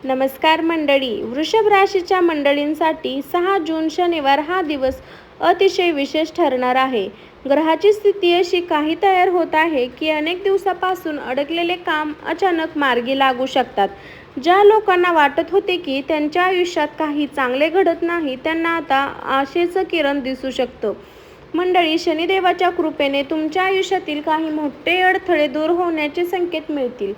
नमस्कार मंडळी, वृषभ राशीच्या मंडळींसाठी 6 जून शनिवार हा दिवस अतिशय विशेष ठरणार आहे. ग्रहाची स्थिती अशी काही तयार होत आहे की अनेक दिवसापासून अडकलेले काम अचानक मार्गी लागू शकतात. ज्या लोकांना वाटत होते की त्यांच्या आयुष्यात काही चांगले घडत नाही, त्यांना आता आशेचं किरण दिसू शकतं. मंडळी, शनिदेवाच्या कृपेने तुमच्या आयुष्यातील काही मोठे अडथळे दूर होण्याचे संकेत मिळतील.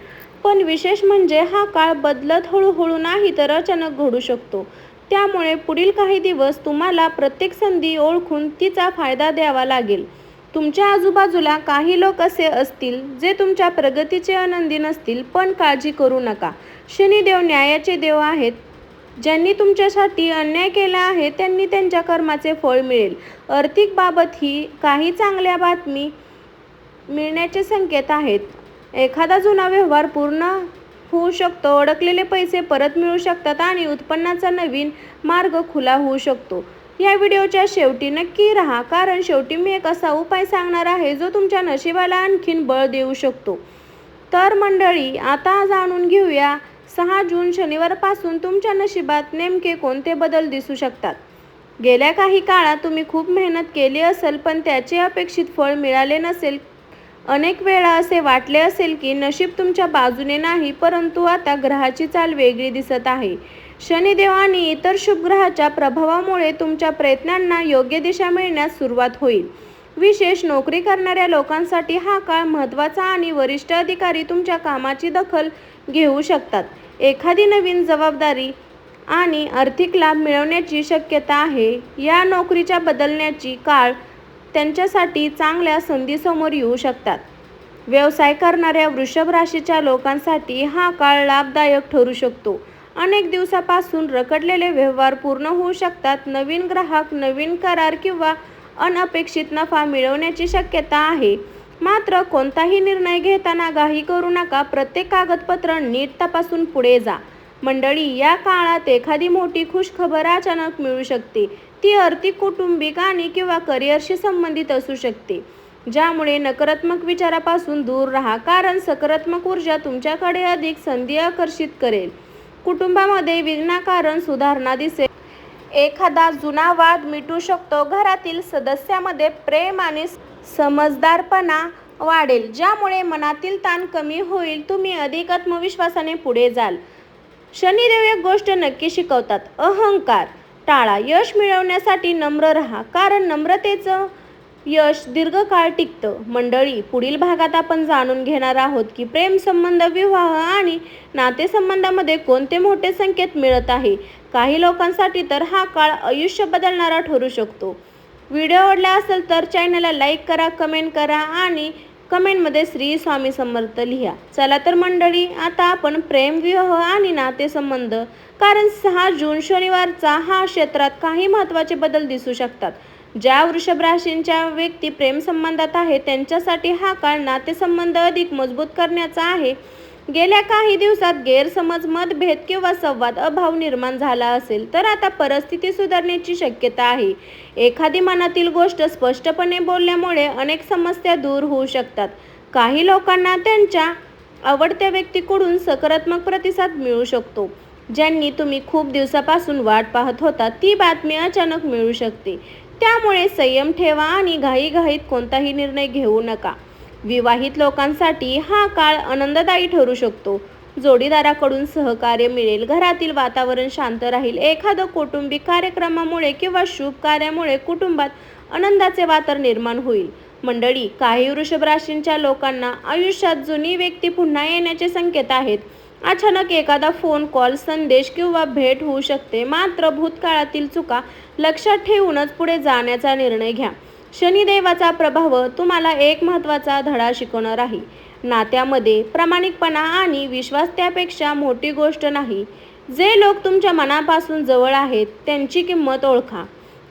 पण विशेष म्हणजे हा काळ बदलत हळूहळू नाही तर अचानक घडू शकतो. त्यामुळे पुढील काही दिवस तुम्हाला प्रत्येक संधी ओळखून तिचा फायदा द्यावा लागेल. तुमच्या आजूबाजूला काही लोक असे असतील जे तुमच्या प्रगतीचे आनंदी नसतील, पण काळजी करू नका. शनिदेव न्यायाचे देव आहेत. ज्यांनी तुमच्यासाठी अन्याय केला आहे त्यांनी त्यांच्या कर्माचे फळ मिळेल. आर्थिक बाबत ही काही चांगल्या बातमी मिळण्याचे संकेत आहेत. एखादा जुना व्यवहार पूर्ण होऊ शकतो, अडकलेले पैसे परत मिळू शकतात आणि उत्पन्नाचा नवीन मार्ग खुला होऊ शकतो. या व्हिडिओच्या शेवटी नक्की राहा, कारण शेवटी मी एक असा उपाय सांगणार आहे जो तुमच्या नशिबाला आणखीन बळ देऊ शकतो. तर मंडळी, आता जाणून घेऊया 6 जून शनिवारपासून तुमच्या नशिबात नेमके कोणते बदल दिसू शकतात. गेल्या काही काळात तुम्ही खूप मेहनत केली असेल, पण त्याचे अपेक्षित फळ मिळाले नसेल. अनेक वेळा असे वाटले असेल की नशीब तुमच्या बाजूने नाही, परंतु आता ग्रहाची चाल वेगळी दिसत आहे. शनिदेव आणि इतर शुभ ग्रहाच्या प्रभावामुळे तुमच्या प्रयत्नांना योग्य दिशा मिळण्यास सुरुवात होईल. विशेष नोकरी करणाऱ्या लोकांसाठी हा काळ महत्त्वाचा आणि वरिष्ठ अधिकारी तुमच्या कामाची दखल घेऊ शकतात. एखादी नवीन जबाबदारी आणि आर्थिक लाभ मिळवण्याची शक्यता आहे. या नोकरीच्या बदलण्याची काळ त्यांच्यासाठी चांगल्या संधी समोर येऊ शकतात. व्यवसाय करणाऱ्या वृषभ राशीच्या लोकांसाठी हा काळ लाभदायक ठरू शकतो. अनेक दिवसापासून रखडलेले व्यवहार पूर्ण होऊ शकतात. नवीन ग्राहक, नवीन करार किंवा अनपेक्षित नफा मिळवण्याची शक्यता आहे. मात्र कोणताही निर्णय घेताना घाई करू नका. प्रत्येक कागदपत्र नीट तपासून पुढे जा. मंडळी, या काळात एखादी मोठी खुशखबर अचानक मिळू शकते. ती आर्थिक, कौटुंबिक आणि किंवा करिअरशी संबंधित असू शकते. ज्यामुळे नकारात्मक विचारापासून दूर राहा, कारण सकारात्मक ऊर्जा तुमच्याकडे अधिक संधी आकर्षित करेल. कुटुंबामध्ये विनाकारण सुधारणा दिसेल. एखादा जुना वाद मिटू शकतो. घरातील सदस्यामध्ये प्रेम आणि समजदारपणा वाढेल, ज्यामुळे मनातील ताण कमी होईल. तुम्ही अधिक आत्मविश्वासाने पुढे जाल. शनिदेव एक गोष्ट नक्की शिकवतात: अहंकार टाळा. यश मिळवण्यासाठी नम्र राहा, कारण नम्रतेचं यश दीर्घकाळ टिकतं. मंडळी, पुढील भागात आपण जाणून घेणार आहोत की प्रेमसंबंध, विवाह आणि नातेसंबंधामध्ये कोणते मोठे संकेत मिळत आहे. काही लोकांसाठी तर हा काळ आयुष्य बदलणारा ठरू शकतो. व्हिडिओ आवडला असेल तर चॅनलला लाईक करा, कमेंट करा आणि कमेंटमध्ये श्री स्वामी समर्थ लिहा. चला तर मंडळी, आता आपण प्रेम, विवाह आणि नातेसंबंध, कारण 6 जून शनिवारचा हा क्षेत्रात काही महत्त्वाचे बदल दिसू शकतात. ज्या वृषभ राशींच्या व्यक्ती प्रेमसंबंधात आहेत त्यांच्यासाठी हा काळ नातेसंबंध अधिक मजबूत करण्याचा आहे. गेल्या काही दिवसात गैरसमज, मतभेद किंवा संवाद अभाव निर्माण झाला असेल, तर आता परिस्थिती सुधारण्याची शक्यता आहे. एखादी मनातील गोष्ट स्पष्टपणे बोलल्यामुळे अनेक समस्या दूर होऊ शकतात. काही लोकांना त्यांच्या आवडत्या व्यक्तीकडून सकारात्मक प्रतिसाद मिळू शकतो. ज्यांनी तुम्ही खूप दिवसापासून वाट पाहत होता ती बातमी अचानक मिळू शकते. त्यामुळे संयम ठेवा आणि घाईघाईत कोणताही निर्णय घेऊ नका. विवाहित लोकांसाठी हा काळ आनंददायी ठरू शकतो. जोडीदाराकडून सहकार्य मिळेल. घरातील वातावरण शांत राहील. एखाद्या कौटुंबिक कार्यक्रमामुळे किंवा शुभ कार्यामुळे कुटुंबात आनंदाचे वातावरण निर्माण होईल. मंडळी, काही वृषभ राशींच्या लोकांना आयुष्यात जुनी व्यक्ती पुन्हा येण्याचे संकेत आहेत. अचानक एखादा फोन कॉल, संदेश किंवा भेट होऊ शकते. मात्र भूतकाळातील चुका लक्षात ठेवूनच पुढे जाण्याचा निर्णय घ्या. शनिदेवाचा प्रभाव तुम्हाला एक महत्त्वाचा धडा शिकवणार आहे. नात्यामध्ये प्रामाणिकपणा आणि विश्वास त्यापेक्षा मोठी गोष्ट नाही. जे लोक तुमच्या मनापासून जवळ आहेत त्यांची किंमत ओळखा,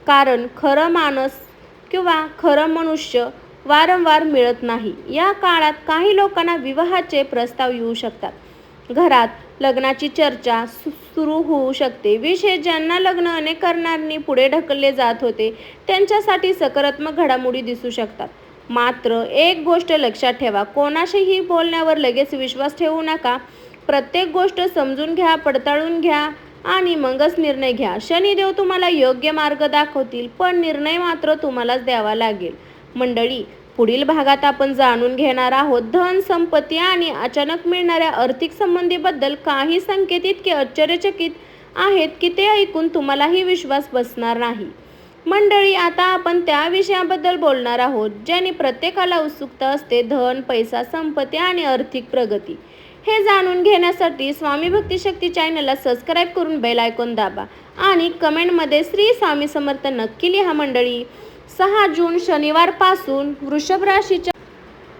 कारण खरं माणूस किंवा खरं मनुष्य वारंवार मिळत नाही. या काळात काही लोकांना विवाहाचे प्रस्ताव येऊ शकतात. घरात लग्नाची चर्चा सुरू होऊ शकते. विशेष ज्यांना लग्न अनेक कारणांनी पुढे ढकलले जात होते त्यांच्यासाठी सकारात्मक घडामोडी दिसू शकतात. मात्र एक गोष्ट लक्षात ठेवा: कोणाशीही बोलण्यावर लगेच विश्वास ठेवू नका. प्रत्येक गोष्ट समजून घ्या, पडताळून घ्या आणि मगच निर्णय घ्या. शनिदेव तुम्हाला योग्य मार्ग दाखवतील, पण निर्णय मात्र तुम्हालाच द्यावा लागेल. मंडळी, पुढील भागात आपण जाणून घेणार आहोत धन, संपत्ती आणि अचानक मिळणाऱ्या आर्थिक संबंधीबद्दल काही संकेत इतके आश्चर्यचकित आहेत की ते ऐकून तुम्हालाही विश्वास बसणार नाही. मंडळी, आता आपण त्या विषयाबद्दल बोलणार आहोत ज्याने प्रत्येकाला उत्सुकता असते: धन, पैसा, संपत्ती आणि आर्थिक प्रगती. हे जाणून घेण्यासाठी स्वामी भक्ती शक्ती चॅनलला सबस्क्राईब करून बेल आयकॉन दाबा आणि कमेंटमध्ये श्री स्वामी समर्थ नक्की लिहा. मंडळी, 6 जून शनिवारपासून वृषभ राशीच्या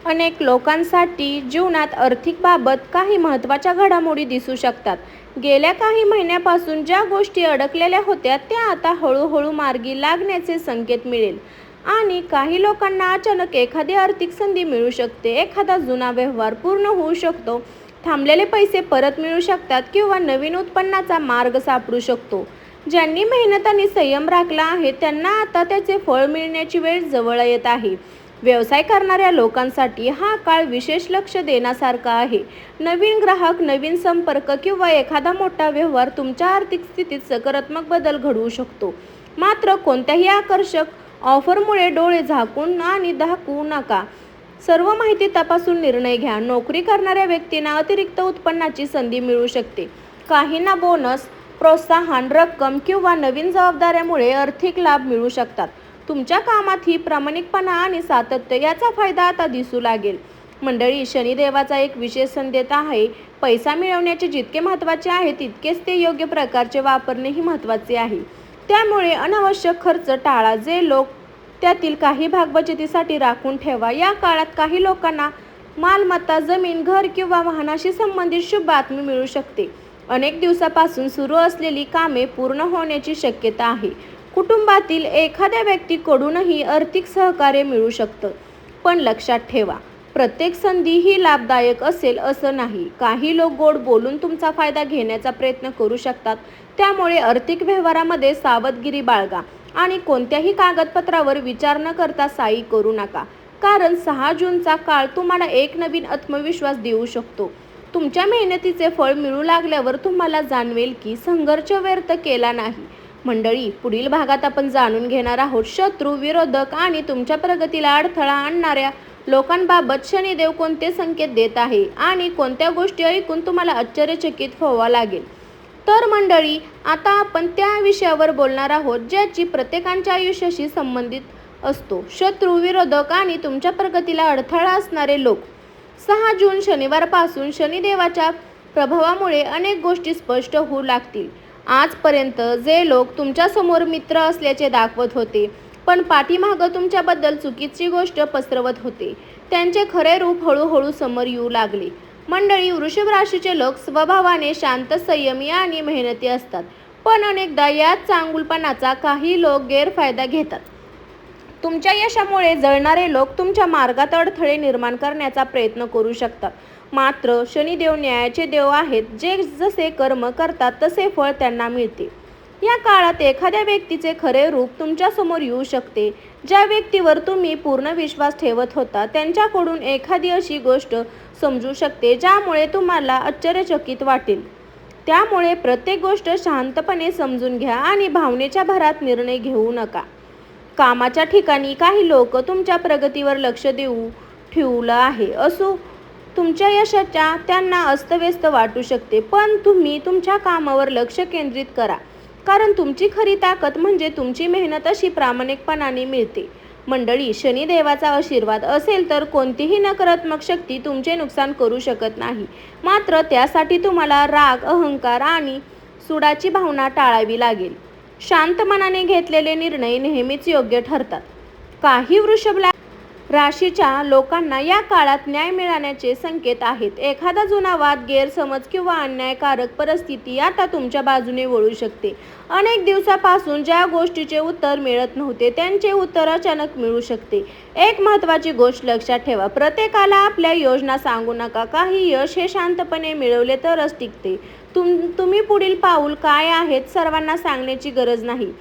अनेक लोकांसाठी जीवनात आर्थिक बाबत काही महत्त्वाच्या घडामोडी दिसू शकतात. गेल्या काही महिन्यापासून ज्या गोष्टी अडकलेल्या होत्या त्या आता हळूहळू मार्गी लागण्याचे संकेत मिळेल आणि काही लोकांना अचानक एखादी आर्थिक संधी मिळू शकते. एखादा जुना व्यवहार पूर्ण होऊ शकतो, थांबलेले पैसे परत मिळू शकतात किंवा नवीन उत्पन्नाचा मार्ग सापडू शकतो. ज्यांनी मेहनत आणि संयम राखला आहे त्यांना आता त्याचे फळ मिळण्याची वेळ जवळ येत आहे. व्यवसाय करणाऱ्या लोकांसाठी हा काळ विशेष लक्ष देण्यासारखा आहे. नवीन ग्राहक, नवीन संपर्क किंवा एखादा मोठा व्यवहार तुमच्या आर्थिक स्थितीत सकारात्मक बदल घडवू शकतो. मात्र कोणत्याही आकर्षक ऑफरमुळे डोळे झाकून आणि दाखवू नका. सर्व माहिती तपासून निर्णय घ्या. नोकरी करणाऱ्या व्यक्तींना अतिरिक्त उत्पन्नाची संधी मिळू शकते. काहींना बोनस, प्रोत्साहन रक्कम किंवा नवीन जबाबदाऱ्यामुळे आर्थिक लाभ मिळू शकतात. तुमच्या कामातही प्रामाणिकपणा आणि सातत्य याचा फायदा आता दिसू लागेल. मंडळी, शनिदेवाचा एक विशेष संदेश आहे: पैसा मिळवण्याचे जितके महत्त्वाचे आहे तितकेच ते योग्य प्रकारचे वापरणेही महत्त्वाचे आहे. त्यामुळे अनावश्यक खर्च टाळा. जे लोक त्यातील काही भाग बचतीसाठी राखून ठेवा. या काळात काही लोकांना मालमत्ता, जमीन, घर किंवा वाहनाशी संबंधित शुभ बातमी मिळू शकते. अनेक दिवसापासून सुरू असलेली कामे पूर्ण होण्याची शक्यता आहे. कुटुंबातील एखाद्या व्यक्तीकडूनही आर्थिक सहकार्य मिळू शकतं. पण लक्षात ठेवा, प्रत्येक संधी ही लाभदायक असेल असं नाही. काही लोक गोड बोलून तुमचा फायदा घेण्याचा प्रयत्न करू शकतात. त्यामुळे आर्थिक व्यवहारामध्ये सावधगिरी बाळगा आणि कोणत्याही कागदपत्रावर विचार न करता सही करू नका, कारण 6 जूनचा काळ तुम्हाला एक नवीन आत्मविश्वास देऊ शकतो. तुमच्या मेहनतीचे फळ मिळू लागल्यावर तुम्हाला जाणवेल की संघर्ष व्यर्थ केला नाही. मंडळी, पुढील भागात आपण जाणून घेणार आहोत शत्रू, विरोधक आणि तुमच्या प्रगतीला अडथळा आणणाऱ्या लोकांबाबत शनिदेव कोणते संकेत देत आहे आणि कोणत्या गोष्टी ऐकून तुम्हाला आश्चर्यचकित व्हावं लागेल. तर मंडळी, आता आपण त्या विषयावर बोलणार आहोत ज्याची प्रत्येकाच्या आयुष्याशी संबंधित असतो: शत्रू, विरोधक आणि तुमच्या प्रगतीला अडथळा असणारे लोक. 6 जून शनिवारपासून शनिदेवाच्या प्रभावामुळे अनेक गोष्टी स्पष्ट होऊ लागतील. आजपर्यंत जे लोक तुमच्यासमोर मित्र असल्याचे दाखवत होते पण पाठीमागं तुमच्याबद्दल चुकीची गोष्ट पसरवत होते, त्यांचे खरे रूप हळूहळू समोर येऊ लागले. मंडळी, वृषभ राशीचे लोक स्वभावाने शांत, संयमी आणि मेहनती असतात. पण अनेकदा याच चांगुलपणाचा काही लोक गैरफायदा घेतात. तुमच्या यशामुळे जळणारे लोक तुमच्या मार्गात अडथळे निर्माण करण्याचा प्रयत्न करू शकतात. मात्र शनिदेव न्यायाचे देव आहेत. जे जसे कर्म करतात तसे फळ त्यांना मिळते. या काळात एखाद्या व्यक्तीचे खरे रूप तुमच्यासमोर येऊ शकते. ज्या व्यक्तीवर तुम्ही पूर्ण विश्वास ठेवत होता त्यांच्याकडून एखादी अशी गोष्ट समजू शकते ज्यामुळे तुम्हाला आश्चर्यचकित वाटेल. त्यामुळे प्रत्येक गोष्ट शांतपणे समजून घ्या आणि भावनेच्या भरात निर्णय घेऊ नका. कामाच्या ठिकाणी काही लोक तुमच्या प्रगतीवर लक्ष ठेवलं आहे असो तुमच्या यशाच्या त्यांना अस्तव्यस्त वाटू शकते. पण तुम्ही तुमच्या कामावर लक्ष केंद्रित करा, कारण तुमची खरी ताकद म्हणजे तुमची मेहनत अशी प्रामाणिकपणाने मिळते. मंडळी, शनिदेवाचा आशीर्वाद असेल तर कोणतीही नकारात्मक शक्ती तुमचे नुकसान करू शकत नाही. मात्र त्यासाठी तुम्हाला राग, अहंकार आणि सुडाची भावना टाळावी लागेल. शांत मनाने घेतलेले निर्णय नेहमीच योग्य ठरतात. काही वृषभ राशीच्या लोकांना या काळात न्याय मिळण्याचे संकेत आहेत. एखादा जुना वाद, गैरसमज किंवा अन्यायकारक परिस्थिती आता तुमच्या बाजूने वळू शकते. अनेक दिवसापासून ज्या गोष्टीचे उत्तर मिळत नव्हते त्यांचे उत्तर अचानक मिळू शकते. एक महत्त्वाची गोष्ट लक्षात ठेवा: प्रत्येकाला आपल्या योजना सांगू नका. काही यश हे शांतपणे मिळवले तरच टिकते. तुम्ही पुढील पाऊल काय आहेत सर्वांना सांगण्याची गरज नाही.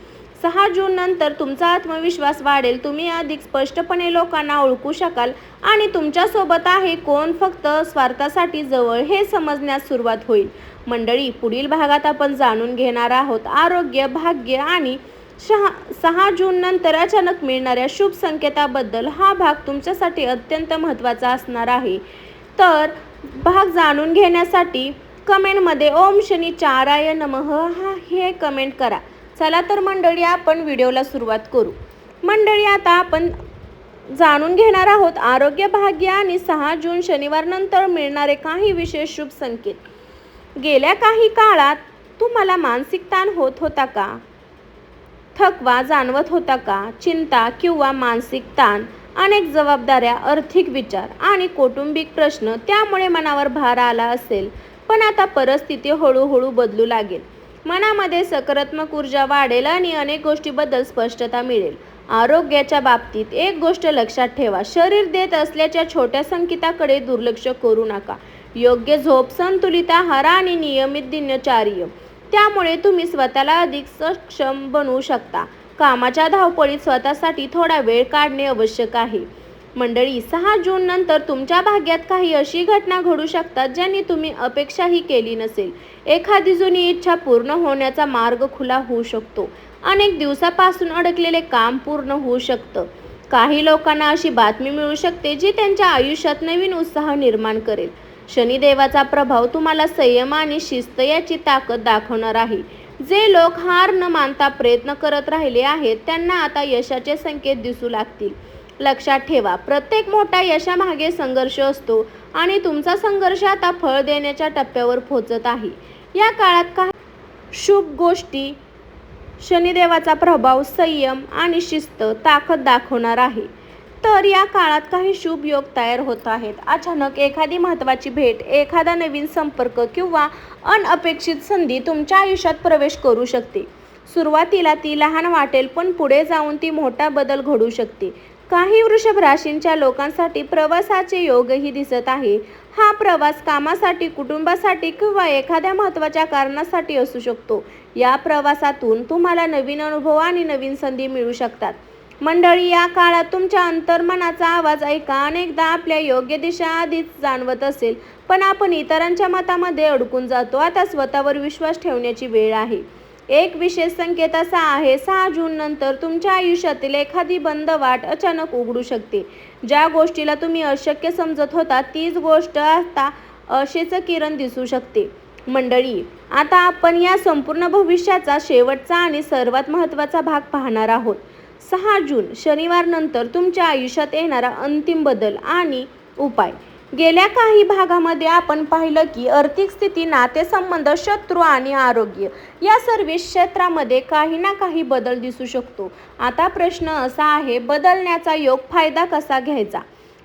6 जून नंतर तुमचा आत्मविश्वास वाढेल, तुम्ही अधिक स्पष्टपणे लोकांना ओळखू शकाल आणि तुमच्यासोबत आहे कोण फक्त स्वार्थासाठी जवळ हे समजण्यास सुरुवात होईल. मंडळी, पुढील भागात आपण जाणून घेणार आहोत आरोग्य, भाग्य आणि 6 जून नंतर अचानक मिळणाऱ्या शुभ संकेताबद्दल. हा भाग तुमच्यासाठी अत्यंत महत्त्वाचा असणार आहे. तर भाग जाणून घेण्यासाठी कमेंटमध्ये ओम शनिचाराय नमः हे कमेंट करा. चला तर मंडळी, आपण व्हिडिओला सुरुवात करू. मंडळी, आता आपण जाणून घेणार आहोत आरोग्य, भाग्य आणि 6 जून शनिवार नंतर मिळणारे काही विशेष शुभ संकेत. गेल्या काही काळात तुम्हाला मानसिक ताण होत होता का? थकवा जाणवत होता का? चिंता किंवा मानसिक ताण, अनेक जबाबदाऱ्या, आर्थिक विचार आणि कौटुंबिक प्रश्न त्यामुळे मनावर भार आला असेल. पण आता परिस्थिती हळूहळू बदलू लागेल. मनामध्ये सकारात्मक ऊर्जा वाढेल आणि अनेक गोष्टींबद्दल स्पष्टता मिळेल. आरोग्याच्या बाबतीत एक गोष्ट लक्षात ठेवा, शरीर देत असल्याच्या छोट्या संकेताकडे दुर्लक्ष करू नका. योग्य झोप, संतुलित आहार आणि नियमित दिनचर्या त्यामुळे तुम्ही स्वतःला अधिक सक्षम बनवू शकता. कामाच्या धावपळीत स्वतःसाठी थोडा वेळ काढणे आवश्यक आहे. मंडळी, 6 जून नंतर तुमच्या भाग्यात काही अशी घटना घडू शकतात ज्यांनी तुम्ही अपेक्षाही केली नसेल. एखादी जुनी इच्छा पूर्ण होण्याचा मार्ग खुला होऊ शकतो. अनेक दिवसापासून अडकलेले काम पूर्ण होऊ शकतं. काही लोकांना अशी बातमी मिळू शकते जी त्यांच्या आयुष्यात नवीन उत्साह निर्माण करेल. शनिदेवाचा प्रभाव तुम्हाला संयम आणि शिस्त याची ताकद दाखवणार आहे. जे लोक हार न मानता प्रयत्न करत राहिले आहेत त्यांना आता यशाचे संकेत दिसू लागतील. लक्षात ठेवा, प्रत्येक मोठ्या यशामागे संघर्ष असतो आणि तुमचा संघर्ष आता फळ देण्याच्या टप्प्यावर पोहोचत आहे. या काळात काही शुभ गोष्टी, शनिदेवाचा प्रभाव, संयम आणि शिस्त ताकद दाखवणार आहे. तर या काळात काही शुभ योग तयार होत आहेत. अचानक एखादी महत्त्वाची भेट, एखादा नवीन संपर्क किंवा अनपेक्षित संधी तुमच्या आयुष्यात प्रवेश करू शकते. सुरुवातीला ती लहान वाटेल, पण पुढे जाऊन ती मोठा बदल घडू शकते. काही वृषभ राशींच्या लोकांसाठी प्रवासाचे योगही दिसत आहे. हा प्रवास कामासाठी, कुटुंबासाठी किंवा एखाद्या महत्त्वाच्या कारणासाठी असू शकतो. या प्रवासातून तुम्हाला नवीन अनुभव आणि नवीन संधी मिळू शकतात. मंडळी, या काळात तुमच्या अंतर्मनाचा आवाज ऐका. अनेकदा आपल्या योग्य दिशा आधीच जाणवत असेल, पण आपण इतरांच्या मतामध्ये अडकून जातो. आता स्वतःवर विश्वास ठेवण्याची वेळ आहे. एक विशेष संकेत असा आहे, 6 जून नंतर तुमच्या आयुष्यातील एखादी बंद वाट अचानक उघडू शकते. ज्या गोष्टीला तुम्ही अशक्य समजत होता तीच गोष्ट आता आशेचं किरण दिसू शकते. मंडळी, आता आपण या संपूर्ण भविष्याचा शेवटचा आणि सर्वात महत्त्वाचा भाग पाहणार आहोत. 6 जून शनिवार नंतर तुमच्या आयुष्यात येणारा अंतिम बदल आणि उपाय. गेल्या काही भागामध्ये आपण पाहिलं की आर्थिक स्थिती, नातेसंबंध, शत्रू आणि आरोग्य या सर्व क्षेत्रामध्ये काही ना काही बदल दिसू शकतो. आता प्रश्न असा आहे, बदलण्याचा योग फायदा कसा घ्यायचा?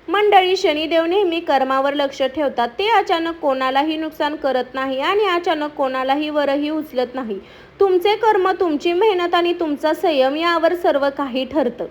मंडळी, शनिदेव नेहमी कर्मावर लक्ष ठेवतात. ते अचानक कोणालाही नुकसान करत नाही आणि अचानक कोणालाही वरही उचलत नाही. तुमचे कर्म, तुमची मेहनत आणि तुमचा संयम यावर सर्व काही ठरतं.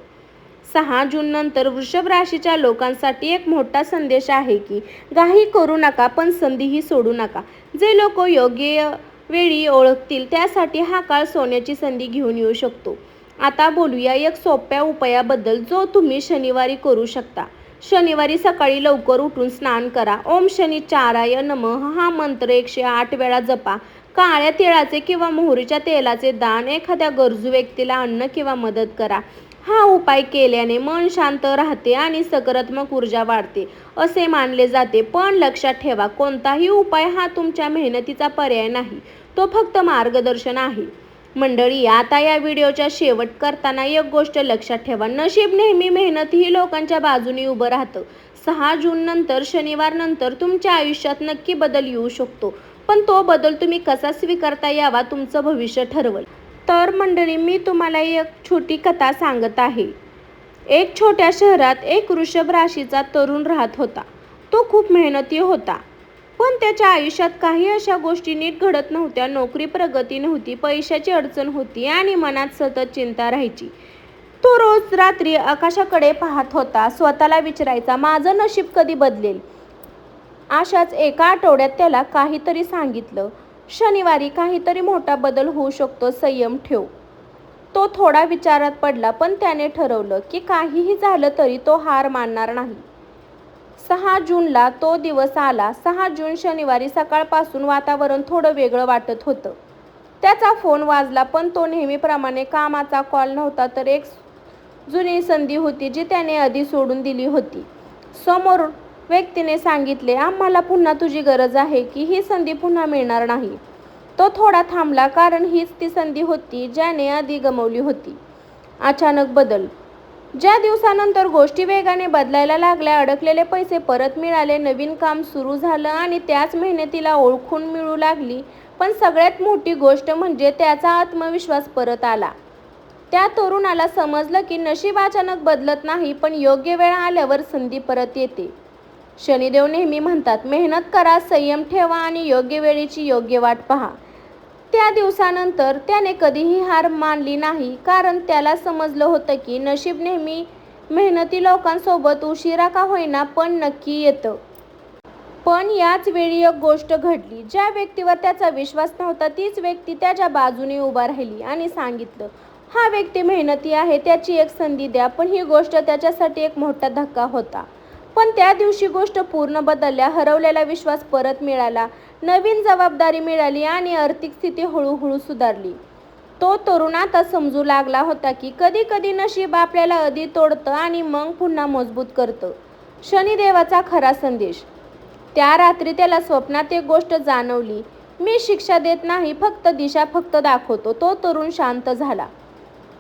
6 जून नंतर वृषभ राशीच्या लोकांसाठी एक मोठा संदेश आहे की घाई करू नका, पण संधीही सोडू नका. जे लोक योग्य वेळी ओळखतील त्यासाठी हा काळ सोन्याची संधी घेऊन येऊ शकतो. आता बोलूया एक सोप्या उपायाबद्दल जो तुम्ही शनिवारी करू शकता. शनिवारी सकाळी लवकर उठून स्नान करा. ओम शनिचाराय नमः हा मंत्र 108 वेळा जपा. काळ्या तिळाचे किंवा मोहरीच्या तेलाचे दान, एखाद्या गरजू व्यक्तीला अन्न किंवा मदत करा. हा उपाय केल्याने मन शांत राहते आणि सकारात्मक ऊर्जा वाढते असे मानले जाते. पण लक्षात ठेवा, कोणताही उपाय हा तुमच्या मेहनतीचा पर्याय नाही, तो फक्त मार्गदर्शन आहे. मंडळी, आता या व्हिडिओच्या शेवट करताना एक गोष्ट लक्षात ठेवा, नशीब नेहमी मेहनत ही लोकांच्या बाजूने उभं राहतं. 6 जून नंतर शनिवार नंतर तुमच्या आयुष्यात नक्की बदल येऊ शकतो, पण तो बदल तुम्ही कसा स्वीकारता यावा तुमचं भविष्य ठरवल. तर मंडळी, मी तुम्हाला एक छोटी कथा सांगत आहे. एक छोट्या शहरात एक वृषभ राशीचा तरुण राहत होता. तो खूप मेहनती होता, पण त्याच्या आयुष्यात काही अशा गोष्टी नीट घडत नव्हत्या. नोकरी प्रगती नव्हती, पैशाची अडचण होती आणि मनात सतत चिंता राहायची. तो रोज रात्री आकाशाकडे पाहत होता. स्वतःला विचारायचा, माझं नशीब कधी बदलेल? अशाच एका आठवड्यात त्याला काहीतरी सांगितलं, शनिवारी काहीतरी मोठा बदल होऊ शकतो, संयम ठेव. तो थोडा विचारात पडला, पण त्याने ठरवलं की काहीही झालं तरी तो हार मानणार नाही. 6 जूनला तो दिवस आला. 6 जून शनिवारी सकाळपासून वातावरण थोडं वेगळं वाटत होतं. त्याचा फोन वाजला, पण तो नेहमीप्रमाणे कामाचा कॉल नव्हता, तर एक जुनी संधी होती जी त्याने आधी सोडून दिली होती. समोर व्यक्तीने सांगितले, आम्हाला पुन्हा तुझी गरज आहे की ही संधी पुन्हा मिळणार नाही. तो थोडा थांबला, कारण हीच ती संधी होती ज्याने आधी गमावली होती. अचानक बदल. ज्या दिवसानंतर गोष्टी वेगाने बदलायला लागल्या, अडकलेले पैसे परत मिळाले, नवीन काम सुरू झालं आणि त्याच मेहनतीला ओळखून मिळू लागली. पण सगळ्यात मोठी गोष्ट म्हणजे त्याचा आत्मविश्वास परत आला. त्या तरुणाला समजलं की नशीब अचानक बदलत नाही, पण योग्य वेळ आल्यावर संधी परत येते. शनिदेव नेहमी म्हणतात, मेहनत करा, संयम ठेवा आणि योग्य वेळेची योग्य वाट पहा. त्या दिवसानंतर त्याने कधीही हार मानली नाही, कारण त्याला समजलं होतं की नशीब नेहमी मेहनती लोकांसोबत उशिरा का होईना पण नक्की येतं. पण याच वेळी एक गोष्ट घडली. ज्या व्यक्तीवर त्याचा विश्वास नव्हता तीच व्यक्ती त्याच्या बाजूने उभा राहिली आणि सांगितलं, हा व्यक्ती मेहनती आहे, त्याची एक संधी द्या. पण ही गोष्ट त्याच्यासाठी एक मोठा धक्का होता. पण त्या दिवशी गोष्ट पूर्ण बदलल्या. हरवलेला विश्वास परत मिळाला, नवीन जबाबदारी मिळाली आणि आर्थिक स्थिती हळूहळू सुधारली. तो तरुण आता समजू लागला होता की कधी कधी नशीब आपल्याला आधी तोडतं आणि मग पुन्हा मजबूत करतं. शनिदेवाचा खरा संदेश. त्या रात्री त्याला स्वप्नात एक गोष्ट जाणवली, मी शिक्षा देत नाही, फक्त दिशा दाखवतो. तो तरुण शांत झाला,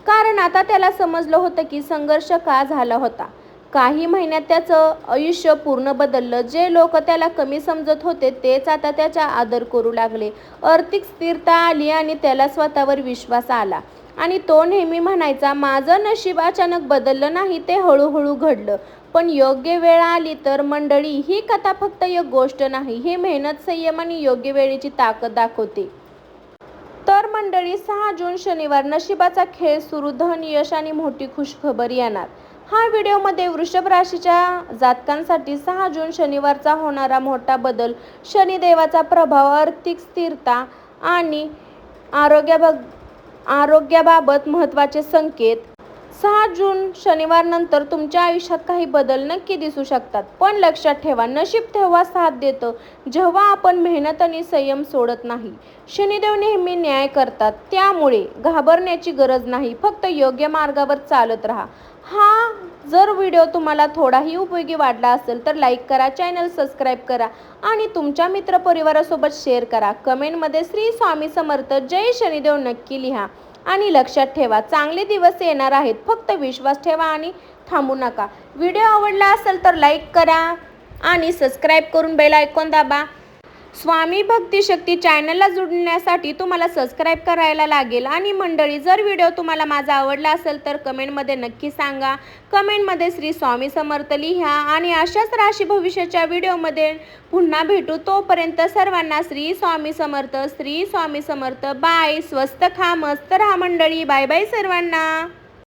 कारण आता त्याला समजलं होतं की संघर्ष का झाला होता. काही महिन्यात त्याचं आयुष्य पूर्ण बदललं. जे लोक त्याला कमी समजत होते तेच आता त्याचा आदर करू लागले. आर्थिक स्थिरता आली आणि त्याला स्वतःवर विश्वास आला. आणि तो नेहमी म्हणायचा, माझं नशीब अचानक बदललं नाही, ते हळूहळू घडलं. पण योग्य वेळ आली तर. मंडळी, ही कथा फक्त एक गोष्ट नाही, ही मेहनत, संयम आणि योग्य वेळेची ताकद दाखवते. तर मंडळी, 6 जून शनिवार, नशिबाचा खेळ सुरू. धन, यश आणि मोठी खुशखबर येणार. हा व्हिडिओमध्ये वृषभ राशीच्या जातकांसाठी 6 जून शनिवारचा होणारा मोठा बदल, शनिदेवाचा प्रभाव, आर्थिक स्थिरता आणि आरोग्याबाबत महत्त्वाचे संकेत. 6 जून शनिवारनंतर तुमच्या आयुष्यात काही बदल नक्की दिसू शकतात. पण लक्षात ठेवा, नशीब तेव्हा साथ देतं जेव्हा आपण मेहनत आणि संयम सोडत नाही. शनिदेव नेहमी न्याय करतात, त्यामुळे घाबरण्याची गरज नाही, फक्त योग्य मार्गावर चालत राहा. हा जर व्हिडिओ तुम्हाला थोडाही उपयोगी वाटला असेल तर लाईक करा, चॅनल सबस्क्राईब करा आणि तुमच्या मित्रपरिवारासोबत शेअर करा. कमेंटमध्ये श्री स्वामी समर्थ, जय शनिदेव नक्की लिहा. आणि लक्षात ठेवा, चांगले दिवस येणार आहेत, फक्त विश्वास ठेवा आणि थांबू नका. व्हिडिओ आवडला असेल तर लाईक करा आणि सबस्क्राईब करून बेल आयकॉन दाबा. स्वामी भक्ती शक्ती चॅनलला जोडण्यासाठी तुम्हाला सबस्क्राईब करायला लागेल. आणि मंडळी, जर व्हिडिओ तुम्हाला माझा आवडला असेल तर कमेंटमध्ये नक्की सांगा. कमेंटमध्ये श्री स्वामी समर्थ लिहा. आणि अशाच राशी भविष्याच्या व्हिडिओमध्ये पुन्हा भेटू. तोपर्यंत सर्वांना श्री स्वामी समर्थ, श्री स्वामी समर्थ. बाय. स्वस्त खा, मस्त राहा मंडळी. बाय बाय सर्वांना.